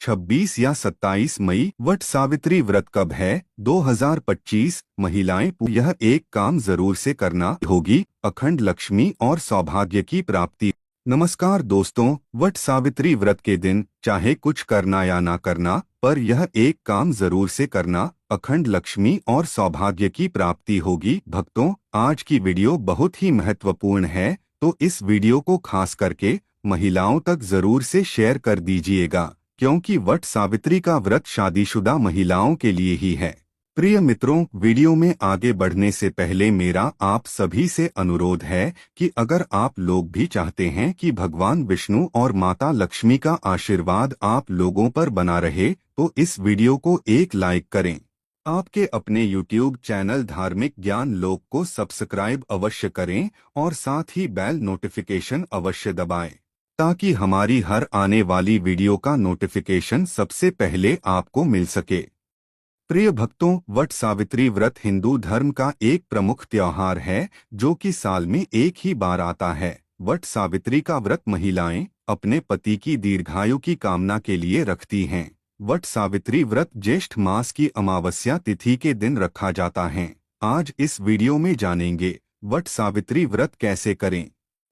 26 या 27 मई। वट सावित्री व्रत कब है? 2025। महिलाएं यह एक काम जरूर से करना होगी, अखंड लक्ष्मी और सौभाग्य की प्राप्ति। नमस्कार दोस्तों, वट सावित्री व्रत के दिन चाहे कुछ करना या ना करना, पर यह एक काम जरूर से करना, अखंड लक्ष्मी और सौभाग्य की प्राप्ति होगी। भक्तों, आज की वीडियो बहुत ही महत्वपूर्ण है, तो इस वीडियो को खास करके महिलाओं तक जरूर से शेयर कर दीजिएगा, क्योंकि वट सावित्री का व्रत शादीशुदा महिलाओं के लिए ही है। प्रिय मित्रों, वीडियो में आगे बढ़ने से पहले मेरा आप सभी से अनुरोध है कि अगर आप लोग भी चाहते हैं कि भगवान विष्णु और माता लक्ष्मी का आशीर्वाद आप लोगों पर बना रहे, तो इस वीडियो को एक लाइक करें। आपके अपने YouTube चैनल धार्मिक ज्ञान लोक को सब्सक्राइब अवश्य करें और साथ ही बेल नोटिफिकेशन अवश्य दबाएं, ताकि हमारी हर आने वाली वीडियो का नोटिफिकेशन सबसे पहले आपको मिल सके। प्रिय भक्तों, वट सावित्री व्रत हिंदू धर्म का एक प्रमुख त्योहार है, जो कि साल में एक ही बार आता है। वट सावित्री का व्रत महिलाएं अपने पति की दीर्घायु की कामना के लिए रखती हैं। वट सावित्री व्रत ज्येष्ठ मास की अमावस्या तिथि के दिन रखा जाता है। आज इस वीडियो में जानेंगे वट सावित्री व्रत कैसे करें,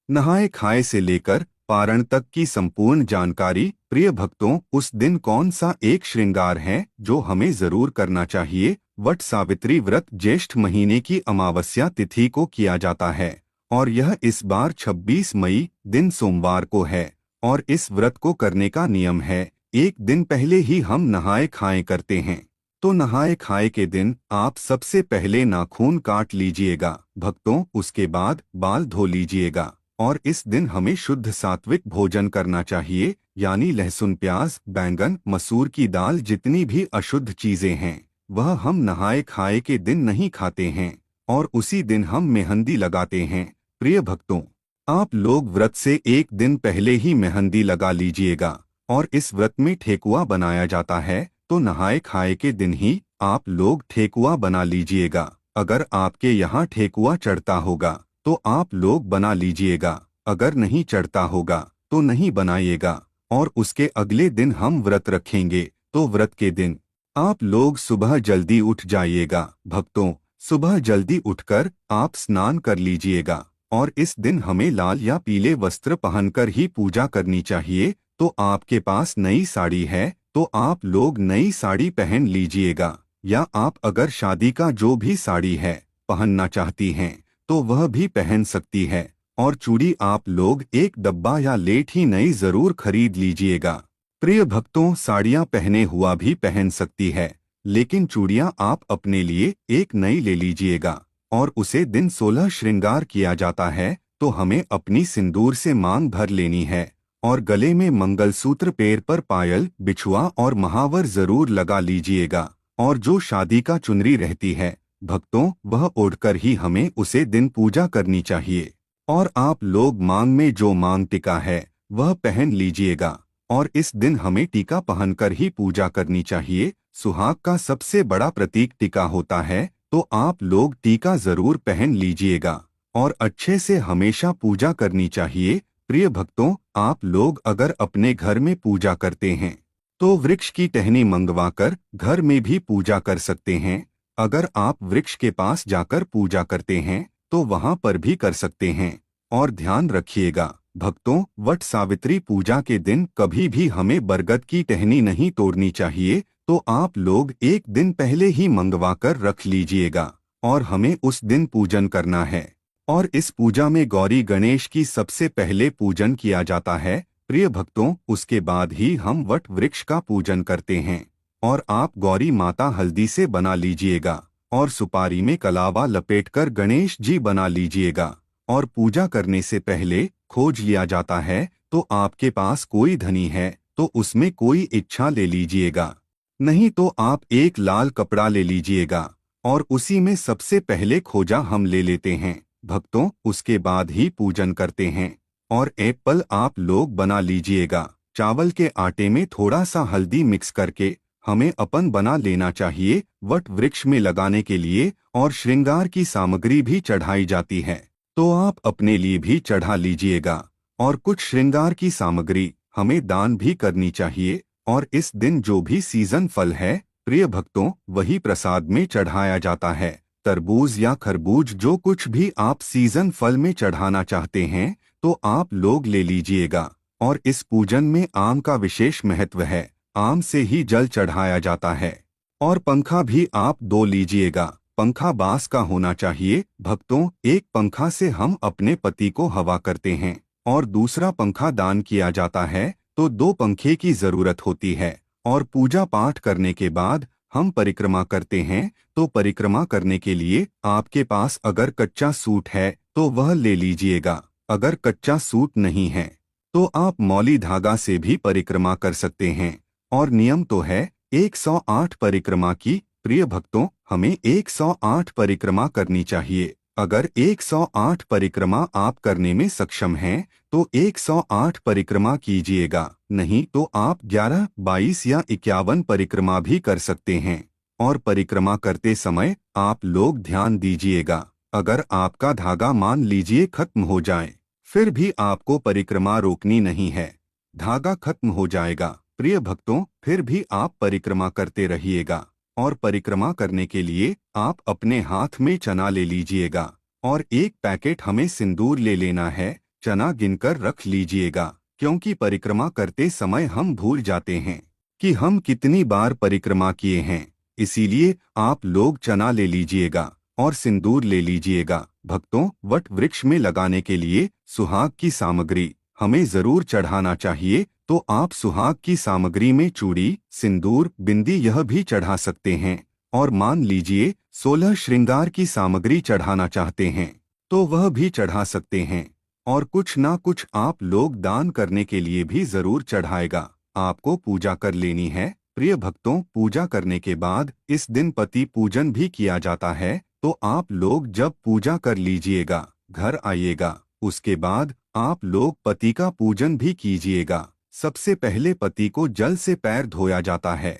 नहाए खाए से लेकर पारण तक की संपूर्ण जानकारी। प्रिय भक्तों, उस दिन कौन सा एक श्रृंगार है जो हमें जरूर करना चाहिए? वट सावित्री व्रत ज्येष्ठ महीने की अमावस्या तिथि को किया जाता है और यह इस बार 26 मई दिन सोमवार को है। और इस व्रत को करने का नियम है, एक दिन पहले ही हम नहाए खाए करते हैं। तो नहाए खाए के दिन आप सबसे पहले नाखून काट लीजिएगा भक्तों, उसके बाद बाल धो लीजिएगा। और इस दिन हमें शुद्ध सात्विक भोजन करना चाहिए, यानी लहसुन, प्याज, बैंगन, मसूर की दाल, जितनी भी अशुद्ध चीजें हैं वह हम नहाए खाए के दिन नहीं खाते हैं। और उसी दिन हम मेहंदी लगाते हैं। प्रिय भक्तों, आप लोग व्रत से एक दिन पहले ही मेहंदी लगा लीजिएगा। और इस व्रत में ठेकुआ बनाया जाता है, तो नहाए खाए के दिन ही आप लोग ठेकुआ बना लीजिएगा। अगर आपके यहाँ ठेकुआ चढ़ता होगा तो आप लोग बना लीजिएगा, अगर नहीं चढ़ता होगा तो नहीं बनाइएगा। और उसके अगले दिन हम व्रत रखेंगे, तो व्रत के दिन आप लोग सुबह जल्दी उठ जाइएगा। भक्तों, सुबह जल्दी उठकर आप स्नान कर लीजिएगा। और इस दिन हमें लाल या पीले वस्त्र पहनकर ही पूजा करनी चाहिए। तो आपके पास नई साड़ी है तो आप लोग नई साड़ी पहन लीजिएगा, या आप अगर शादी का जो भी साड़ी है पहनना चाहती हैं तो वह भी पहन सकती है। और चूड़ी आप लोग एक डब्बा या लेट ही नई जरूर खरीद लीजिएगा। प्रिय भक्तों, साड़ियां पहने हुआ भी पहन सकती है, लेकिन चूड़ियां आप अपने लिए एक नई ले लीजिएगा। और उसे दिन 16 श्रृंगार किया जाता है, तो हमें अपनी सिंदूर से मांग भर लेनी है। और गले में मंगलसूत्र, पैर पर पायल, बिछुआ और महावर जरूर लगा लीजिएगा। और जो शादी का चुनरी रहती है भक्तों, वह ओढ़कर ही हमें उसे दिन पूजा करनी चाहिए। और आप लोग मांग में जो मांग टीका है वह पहन लीजिएगा। और इस दिन हमें टीका पहनकर ही पूजा करनी चाहिए। सुहाग का सबसे बड़ा प्रतीक टीका होता है, तो आप लोग टीका जरूर पहन लीजिएगा और अच्छे से हमेशा पूजा करनी चाहिए। प्रिय भक्तों, आप लोग अगर अपने घर में पूजा करते हैं तो वृक्ष की टहनी मंगवाकर घर में भी पूजा कर सकते हैं। अगर आप वृक्ष के पास जाकर पूजा करते हैं तो वहां पर भी कर सकते हैं। और ध्यान रखिएगा भक्तों, वट सावित्री पूजा के दिन कभी भी हमें बरगद की टहनी नहीं तोड़नी चाहिए। तो आप लोग एक दिन पहले ही मंगवाकर रख लीजिएगा और हमें उस दिन पूजन करना है। और इस पूजा में गौरी गणेश की सबसे पहले पूजन किया जाता है। प्रिय भक्तों, उसके बाद ही हम वट वृक्ष का पूजन करते हैं। और आप गौरी माता हल्दी से बना लीजिएगा और सुपारी में कलावा लपेटकर गणेश जी बना लीजिएगा। और पूजा करने से पहले खोज लिया जाता है, तो आपके पास कोई धनी है तो उसमें कोई इच्छा ले लीजिएगा, नहीं तो आप एक लाल कपड़ा ले लीजिएगा और उसी में सबसे पहले खोजा हम ले लेते हैं भक्तों, उसके बाद ही पूजन करते हैं। और एप्पल आप लोग बना लीजिएगा। चावल के आटे में थोड़ा सा हल्दी मिक्स करके हमें अपन बना लेना चाहिए वट वृक्ष में लगाने के लिए। और श्रृंगार की सामग्री भी चढ़ाई जाती है, तो आप अपने लिए भी चढ़ा लीजिएगा। और कुछ श्रृंगार की सामग्री हमें दान भी करनी चाहिए। और इस दिन जो भी सीजन फल है प्रिय भक्तों वही प्रसाद में चढ़ाया जाता है। तरबूज या खरबूज जो कुछ भी आप सीजन फल में चढ़ाना चाहते हैं तो आप लोग ले लीजिएगा। और इस पूजन में आम का विशेष महत्व है। आम से ही जल चढ़ाया जाता है। और पंखा भी आप 2 लीजिएगा। पंखा बांस का होना चाहिए। भक्तों, एक पंखा से हम अपने पति को हवा करते हैं और दूसरा पंखा दान किया जाता है, तो 2 पंखे की जरूरत होती है। और पूजा पाठ करने के बाद हम परिक्रमा करते हैं, तो परिक्रमा करने के लिए आपके पास अगर कच्चा सूट है तो वह ले लीजिएगा। अगर कच्चा सूट नहीं है तो आप मौली धागा से भी परिक्रमा कर सकते हैं। और नियम तो है 108 परिक्रमा की। प्रिय भक्तों, हमें 108 परिक्रमा करनी चाहिए। अगर 108 परिक्रमा आप करने में सक्षम हैं तो 108 परिक्रमा कीजिएगा, नहीं तो आप 11, 22 या 51 परिक्रमा भी कर सकते हैं। और परिक्रमा करते समय आप लोग ध्यान दीजिएगा, अगर आपका धागा मान लीजिए खत्म हो जाए, फिर भी आपको परिक्रमा रोकनी नहीं है। धागा खत्म हो जाएगा प्रिय भक्तों, फिर भी आप परिक्रमा करते रहिएगा। और परिक्रमा करने के लिए आप अपने हाथ में चना ले लीजिएगा और 1 पैकेट हमें सिंदूर ले लेना है। चना गिनकर रख लीजिएगा, क्योंकि परिक्रमा करते समय हम भूल जाते हैं कि हम कितनी बार परिक्रमा किए हैं। इसीलिए आप लोग चना ले लीजिएगा और सिंदूर ले लीजिएगा। भक्तों, वट वृक्ष में लगाने के लिए सुहाग की सामग्री हमें जरूर चढ़ाना चाहिए, तो आप सुहाग की सामग्री में चूड़ी, सिंदूर, बिंदी यह भी चढ़ा सकते हैं। और मान लीजिए 16 श्रृंगार की सामग्री चढ़ाना चाहते हैं तो वह भी चढ़ा सकते हैं। और कुछ ना कुछ आप लोग दान करने के लिए भी जरूर चढ़ाएगा। आपको पूजा कर लेनी है। प्रिय भक्तों, पूजा करने के बाद इस दिन पति पूजन भी किया जाता है, तो आप लोग जब पूजा कर लीजिएगा घर आइएगा। उसके बाद आप लोग पति का पूजन भी कीजिएगा। सबसे पहले पति को जल से पैर धोया जाता है।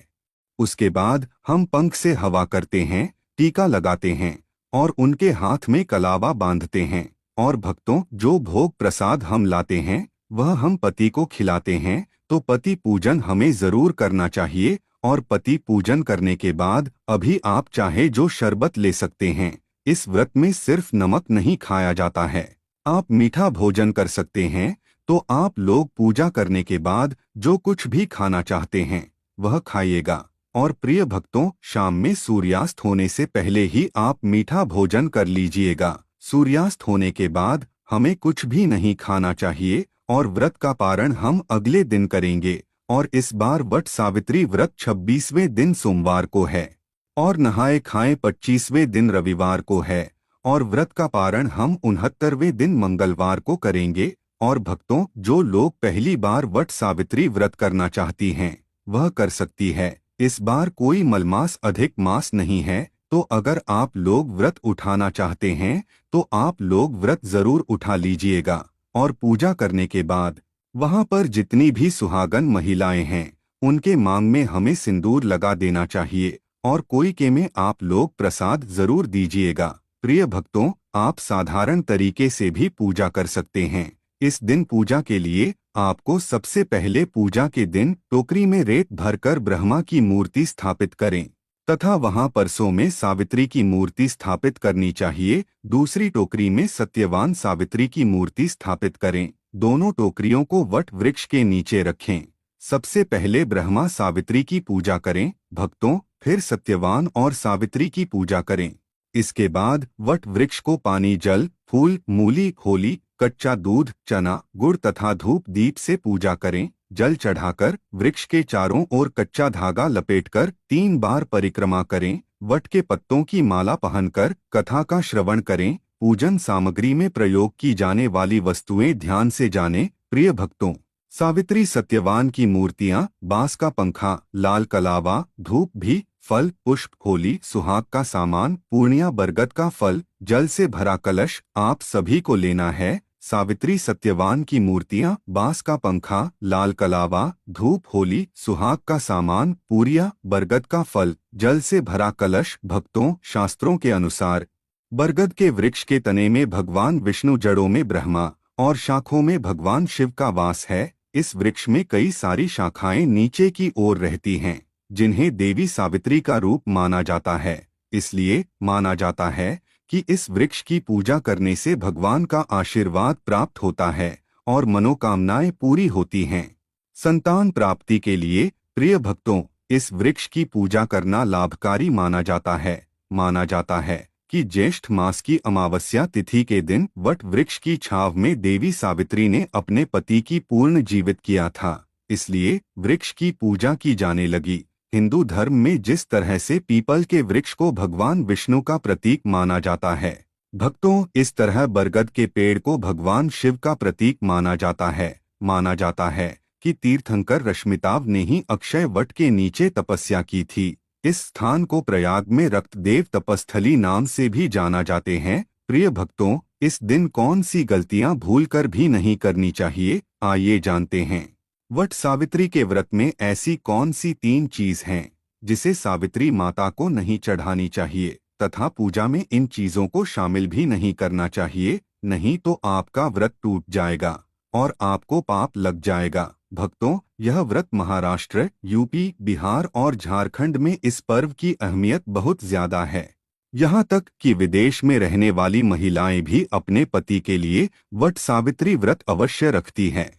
उसके बाद हम पंख से हवा करते हैं, टीका लगाते हैं और उनके हाथ में कलावा बांधते हैं। और भक्तों, जो भोग प्रसाद हम लाते हैं वह हम पति को खिलाते हैं। तो पति पूजन हमें जरूर करना चाहिए। और पति पूजन करने के बाद अभी आप चाहे जो शरबत ले सकते हैं। इस व्रत में सिर्फ नमक नहीं खाया जाता है, आप मीठा भोजन कर सकते हैं। तो आप लोग पूजा करने के बाद जो कुछ भी खाना चाहते हैं वह खाइएगा। और प्रिय भक्तों, शाम में सूर्यास्त होने से पहले ही आप मीठा भोजन कर लीजिएगा। सूर्यास्त होने के बाद हमें कुछ भी नहीं खाना चाहिए। और व्रत का पारण हम अगले दिन करेंगे। और इस बार वट सावित्री व्रत 26वें दिन सोमवार को है और नहाए खाए 25वें दिन रविवार को है। और व्रत का पारण हम 69वें दिन मंगलवार को करेंगे। और भक्तों, जो लोग पहली बार वट सावित्री व्रत करना चाहती हैं वह कर सकती है। इस बार कोई मलमास अधिक मास नहीं है, तो अगर आप लोग व्रत उठाना चाहते हैं तो आप लोग व्रत जरूर उठा लीजिएगा। और पूजा करने के बाद वहां पर जितनी भी सुहागन महिलाएं हैं उनके मांग में हमें सिंदूर लगा देना चाहिए। और कोई के में आप लोग प्रसाद जरूर दीजिएगा। प्रिय भक्तों, आप साधारण तरीके से भी पूजा कर सकते हैं। इस दिन पूजा के लिए आपको सबसे पहले पूजा के दिन टोकरी में रेत भरकर ब्रह्मा की मूर्ति स्थापित करें तथा वहां परसों में सावित्री की मूर्ति स्थापित करनी चाहिए। दूसरी टोकरी में सत्यवान सावित्री की मूर्ति स्थापित करें। दोनों टोकरियों को वट वृक्ष के नीचे रखें। सबसे पहले ब्रह्मा सावित्री की पूजा करें भक्तों, फिर सत्यवान और सावित्री की पूजा करें। इसके बाद वट वृक्ष को पानी, जल, फूल, मूली, होली, कच्चा दूध, चना, गुड़ तथा धूप दीप से पूजा करें। जल चढ़ाकर वृक्ष के चारों ओर कच्चा धागा लपेटकर 3 बार परिक्रमा करें। वट के पत्तों की माला पहनकर कथा का श्रवण करें। पूजन सामग्री में प्रयोग की जाने वाली वस्तुएं ध्यान से जानें। प्रिय भक्तों, सावित्री सत्यवान की मूर्तियां, बांस का पंखा, लाल कलावा, धूप भी, फल, पुष्प, होली, सुहाग का सामान, पूर्णिया, बरगद का फल, जल से भरा कलश आप सभी को लेना है। सावित्री सत्यवान की मूर्तियां, बांस का पंखा, लाल कलावा, धूप, होली, सुहाग का सामान, पूरिया, बरगद का फल, जल से भरा कलश। भक्तों, शास्त्रों के अनुसार बरगद के वृक्ष के तने में भगवान विष्णु, जड़ों में ब्रह्मा और शाखों में भगवान शिव का वास है। इस वृक्ष में कई सारी शाखाएं नीचे की ओर रहती हैं, जिन्हें देवी सावित्री का रूप माना जाता है। इसलिए माना जाता है कि इस वृक्ष की पूजा करने से भगवान का आशीर्वाद प्राप्त होता है और मनोकामनाएं पूरी होती हैं। संतान प्राप्ति के लिए प्रिय भक्तों, इस वृक्ष की पूजा करना लाभकारी माना जाता है। माना जाता है कि ज्येष्ठ मास की अमावस्या तिथि के दिन वट वृक्ष की छांव में देवी सावित्री ने अपने पति की पूर्ण जीवित किया था, इसलिए वृक्ष की पूजा की जाने लगी। हिंदू धर्म में जिस तरह से पीपल के वृक्ष को भगवान विष्णु का प्रतीक माना जाता है, भक्तों, इस तरह बरगद के पेड़ को भगवान शिव का प्रतीक माना जाता है। माना जाता है कि तीर्थंकर रश्मिताभ ने ही अक्षय वट के नीचे तपस्या की थी। इस स्थान को प्रयाग में रक्तदेव तपस्थली नाम से भी जाना जाते हैं। प्रिय भक्तों, इस दिन कौन सी गलतियां भूलकर भी नहीं करनी चाहिए, आइए जानते हैं। वट सावित्री के व्रत में ऐसी कौन सी 3 चीज हैं जिसे सावित्री माता को नहीं चढ़ानी चाहिए तथा पूजा में इन चीजों को शामिल भी नहीं करना चाहिए, नहीं तो आपका व्रत टूट जाएगा और आपको पाप लग जाएगा। भक्तों, यह व्रत महाराष्ट्र, यूपी, बिहार और झारखंड में इस पर्व की अहमियत बहुत ज्यादा है। यहाँ तक कि विदेश में रहने वाली महिलाएं भी अपने पति के लिए वट सावित्री व्रत अवश्य रखती हैं।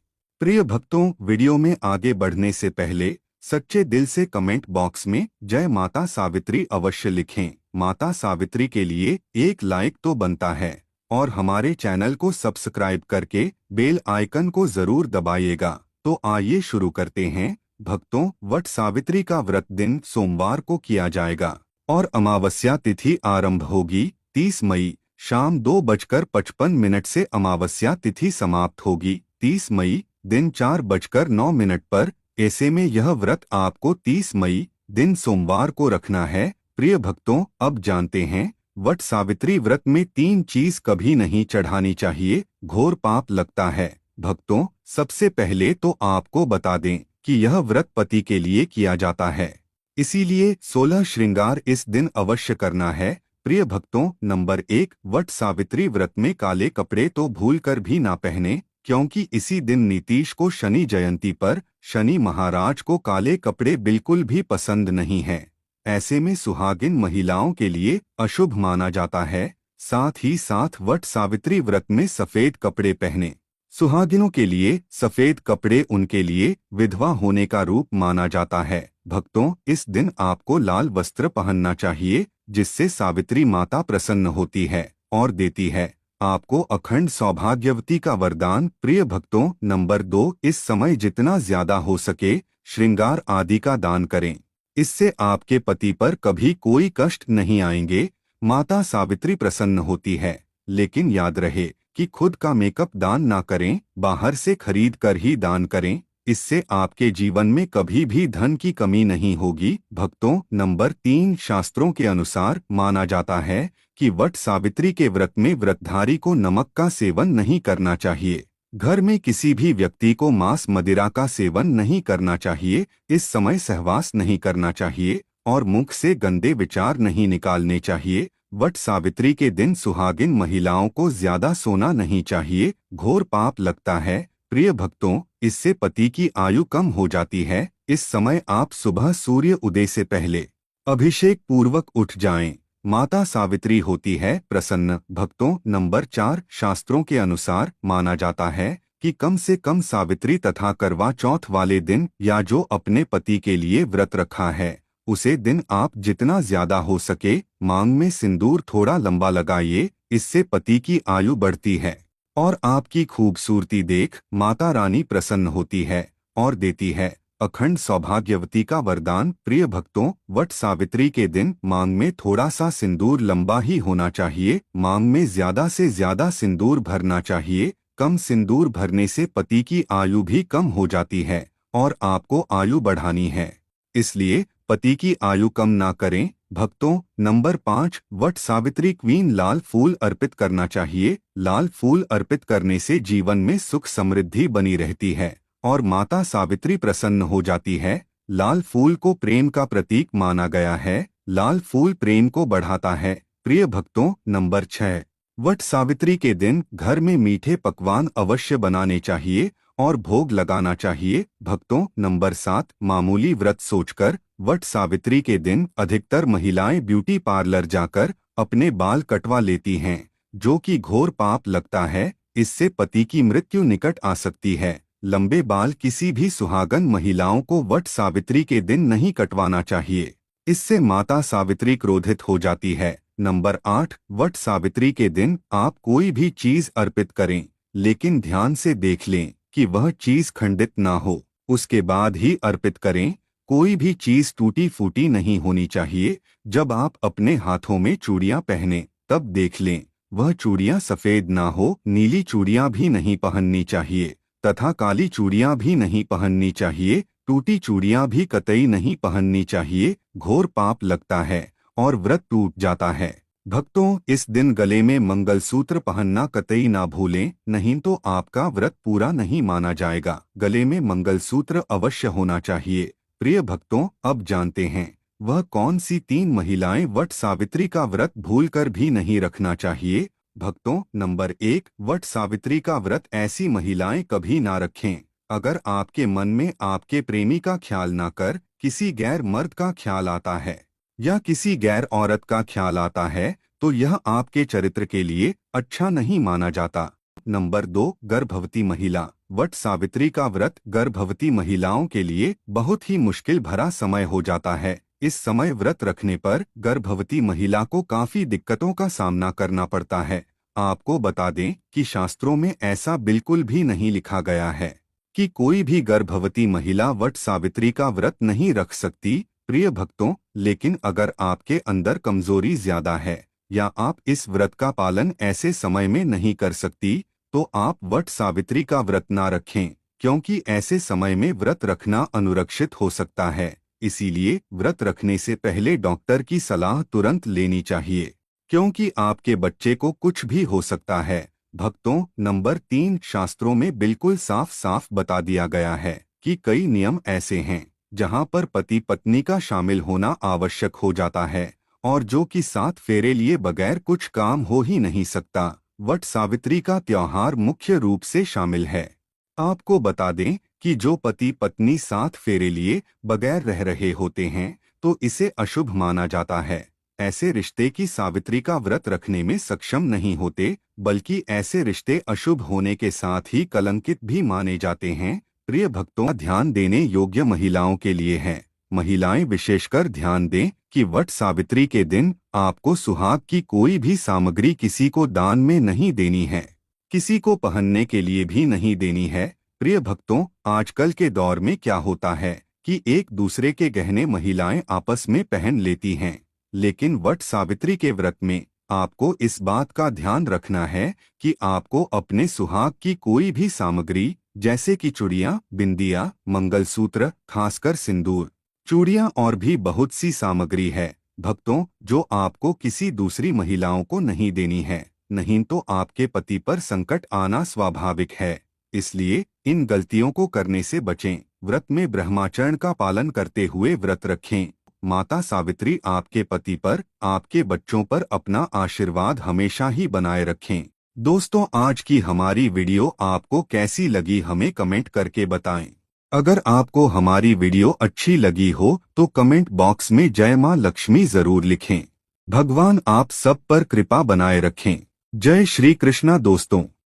प्रिय भक्तों, वीडियो में आगे बढ़ने से पहले सच्चे दिल से कमेंट बॉक्स में जय माता सावित्री अवश्य लिखें। माता सावित्री के लिए एक लाइक तो बनता है और हमारे चैनल को सब्सक्राइब करके बेल आइकन को जरूर दबाइएगा। तो आइए शुरू करते हैं। भक्तों, वट सावित्री का व्रत दिन सोमवार को किया जाएगा और अमावस्या तिथि आरंभ होगी 30 मई शाम 2:55 से अमावस्या तिथि समाप्त होगी 30 मई दिन 4:09 पर। ऐसे में यह व्रत आपको 30 मई दिन सोमवार को रखना है। प्रिय भक्तों, अब जानते हैं वट सावित्री व्रत में 3 चीज कभी नहीं चढ़ानी चाहिए, घोर पाप लगता है। भक्तों, सबसे पहले तो आपको बता दें कि यह व्रत पति के लिए किया जाता है, इसीलिए 16 श्रृंगार इस दिन अवश्य करना है। प्रिय भक्तों, नंबर 1, वट सावित्री व्रत में काले कपड़े तो भूलकर भी ना पहने, क्योंकि इसी दिन नीतीश को शनि जयंती पर शनि महाराज को काले कपड़े बिल्कुल भी पसंद नहीं हैं। ऐसे में सुहागिन महिलाओं के लिए अशुभ माना जाता है। साथ ही साथ वट सावित्री व्रत में सफेद कपड़े पहने। सुहागिनों के लिए सफेद कपड़े उनके लिए विधवा होने का रूप माना जाता है। भक्तों, इस दिन आपको लाल वस्त्र पहनना चाहिए, जिससे सावित्री माता प्रसन्न होती है और देती है आपको अखंड सौभाग्यवती का वरदान। प्रिय भक्तों, नंबर 2, इस समय जितना ज्यादा हो सके श्रृंगार आदि का दान करें, इससे आपके पति पर कभी कोई कष्ट नहीं आएंगे। माता सावित्री प्रसन्न होती है, लेकिन याद रहे कि खुद का मेकअप दान ना करें, बाहर से खरीद कर ही दान करें, इससे आपके जीवन में कभी भी धन की कमी नहीं होगी। भक्तों, नंबर 3, शास्त्रों के अनुसार माना जाता है कि वट सावित्री के व्रत में व्रतधारी को नमक का सेवन नहीं करना चाहिए। घर में किसी भी व्यक्ति को मांस मदिरा का सेवन नहीं करना चाहिए। इस समय सहवास नहीं करना चाहिए और मुख से गंदे विचार नहीं निकालने चाहिए। वट सावित्री के दिन सुहागिन महिलाओं को ज्यादा सोना नहीं चाहिए, घोर पाप लगता है। प्रिय भक्तों, इससे पति की आयु कम हो जाती है। इस समय आप सुबह सूर्य उदय से पहले अभिषेक पूर्वक उठ जाएं, माता सावित्री होती है प्रसन्न। भक्तों, नंबर 4, शास्त्रों के अनुसार माना जाता है कि कम से कम सावित्री तथा करवा चौथ वाले दिन या जो अपने पति के लिए व्रत रखा है, उसे दिन आप जितना ज्यादा हो सके मांग में सिंदूर थोड़ा लंबा लगाइए। इससे पति की आयु बढ़ती है और आपकी खूबसूरती देख माता रानी प्रसन्न होती है और देती है अखंड सौभाग्यवती का वरदान। प्रिय भक्तों, वट सावित्री के दिन मांग में थोड़ा सा सिंदूर लंबा ही होना चाहिए। मांग में ज्यादा से ज्यादा सिंदूर भरना चाहिए। कम सिंदूर भरने से पति की आयु भी कम हो जाती है और आपको आयु बढ़ानी है, इसलिए पति की आयु कम ना करें। भक्तों, नंबर 5, वट सावित्री क्वीन लाल फूल अर्पित करना चाहिए। लाल फूल अर्पित करने से जीवन में सुख समृद्धि बनी रहती है और माता सावित्री प्रसन्न हो जाती है। लाल फूल को प्रेम का प्रतीक माना गया है। लाल फूल प्रेम को बढ़ाता है। प्रिय भक्तों, नंबर 6, वट सावित्री के दिन घर में मीठे पकवान अवश्य बनाने चाहिए और भोग लगाना चाहिए। भक्तों, नंबर 7, मामूली व्रत सोचकर। वट सावित्री के दिन अधिकतर महिलाएं ब्यूटी पार्लर जाकर अपने बाल कटवा लेती हैं, जो कि घोर पाप लगता है। इससे पति की मृत्यु निकट आ सकती है। लंबे बाल किसी भी सुहागन महिलाओं को वट सावित्री के दिन नहीं कटवाना चाहिए। इससे माता सावित्री क्रोधित हो जाती है। नंबर 8, वट सावित्री के दिन आप कोई भी चीज अर्पित करें, लेकिन ध्यान से देख लें कि वह चीज खंडित ना हो। उसके बाद ही अर्पित करें। कोई भी चीज टूटी फूटी नहीं होनी चाहिए। जब आप अपने हाथों में चूड़ियां पहने तब देख लें वह चूड़ियां सफेद ना हो। नीली चूड़ियां भी नहीं पहननी चाहिए तथा काली चूड़ियां भी नहीं पहननी चाहिए। टूटी चूड़ियां भी कतई नहीं पहननी चाहिए। घोर पाप लगता है और व्रत टूट जाता है। भक्तों, इस दिन गले में मंगलसूत्र पहनना कतई ना भूलें, नहीं तो आपका व्रत पूरा नहीं माना जाएगा। गले में मंगलसूत्र अवश्य होना चाहिए। प्रिय भक्तों, अब जानते हैं वह कौन सी 3 महिलाएं वट सावित्री का व्रत भूलकर भी नहीं रखना चाहिए। भक्तों, नंबर 1, वट सावित्री का व्रत ऐसी महिलाएं कभी ना रखें। अगर आपके मन में आपके प्रेमी का ख्याल ना कर किसी गैर मर्द का ख्याल आता है या किसी गैर औरत का ख्याल आता है, तो यह आपके चरित्र के लिए अच्छा नहीं माना जाता। नंबर 2, गर्भवती महिला। वट सावित्री का व्रत गर्भवती महिलाओं के लिए बहुत ही मुश्किल भरा समय हो जाता है। इस समय व्रत रखने पर गर्भवती महिला को काफी दिक्कतों का सामना करना पड़ता है। आपको बता दें कि शास्त्रों में ऐसा बिल्कुल भी नहीं लिखा गया है कि कोई भी गर्भवती महिला वट सावित्री का व्रत नहीं रख सकती। प्रिय भक्तों, लेकिन अगर आपके अंदर कमजोरी ज्यादा है या आप इस व्रत का पालन ऐसे समय में नहीं कर सकती, तो आप वट सावित्री का व्रत ना रखें, क्योंकि ऐसे समय में व्रत रखना अनुरक्षित हो सकता है। इसीलिए व्रत रखने से पहले डॉक्टर की सलाह तुरंत लेनी चाहिए, क्योंकि आपके बच्चे को कुछ भी हो सकता है। भक्तों, नंबर 3, शास्त्रों में बिल्कुल साफ साफ बता दिया गया है कि कई नियम ऐसे हैं जहां पर पति पत्नी का शामिल होना आवश्यक हो जाता है और जो कि 7 फेरे लिए बगैर कुछ काम हो ही नहीं सकता। वट सावित्री का त्योहार मुख्य रूप से शामिल है। आपको बता दें कि जो पति पत्नी 7 फेरे लिए बगैर रह रहे होते हैं, तो इसे अशुभ माना जाता है। ऐसे रिश्ते की सावित्री का व्रत रखने में सक्षम नहीं होते, बल्कि ऐसे रिश्ते अशुभ होने के साथ ही कलंकित भी माने जाते हैं। प्रिय भक्तों, ध्यान देने योग्य महिलाओं के लिए है। महिलाएं विशेषकर ध्यान दें कि वट सावित्री के दिन आपको सुहाग की कोई भी सामग्री किसी को दान में नहीं देनी है, किसी को पहनने के लिए भी नहीं देनी है। प्रिय भक्तों, आजकल के दौर में क्या होता है कि एक दूसरे के गहने महिलाएं आपस में पहन लेती हैं, लेकिन वट सावित्री के व्रत में आपको इस बात का ध्यान रखना है कि आपको अपने सुहाग की कोई भी सामग्री जैसे कि चूड़ियां, बिंदिया, मंगलसूत्र, खासकर सिंदूर, चूड़ियां और भी बहुत सी सामग्री है भक्तों, जो आपको किसी दूसरी महिलाओं को नहीं देनी है, नहीं तो आपके पति पर संकट आना स्वाभाविक है। इसलिए इन गलतियों को करने से बचें। व्रत में ब्रह्मचर्य का पालन करते हुए व्रत रखें। माता सावित्री आपके पति पर, आपके बच्चों पर अपना आशीर्वाद हमेशा ही बनाए रखें। दोस्तों, आज की हमारी वीडियो आपको कैसी लगी हमें कमेंट करके बताएं। अगर आपको हमारी वीडियो अच्छी लगी हो तो कमेंट बॉक्स में जय मां लक्ष्मी जरूर लिखें। भगवान आप सब पर कृपा बनाए रखें। जय श्री कृष्णा दोस्तों।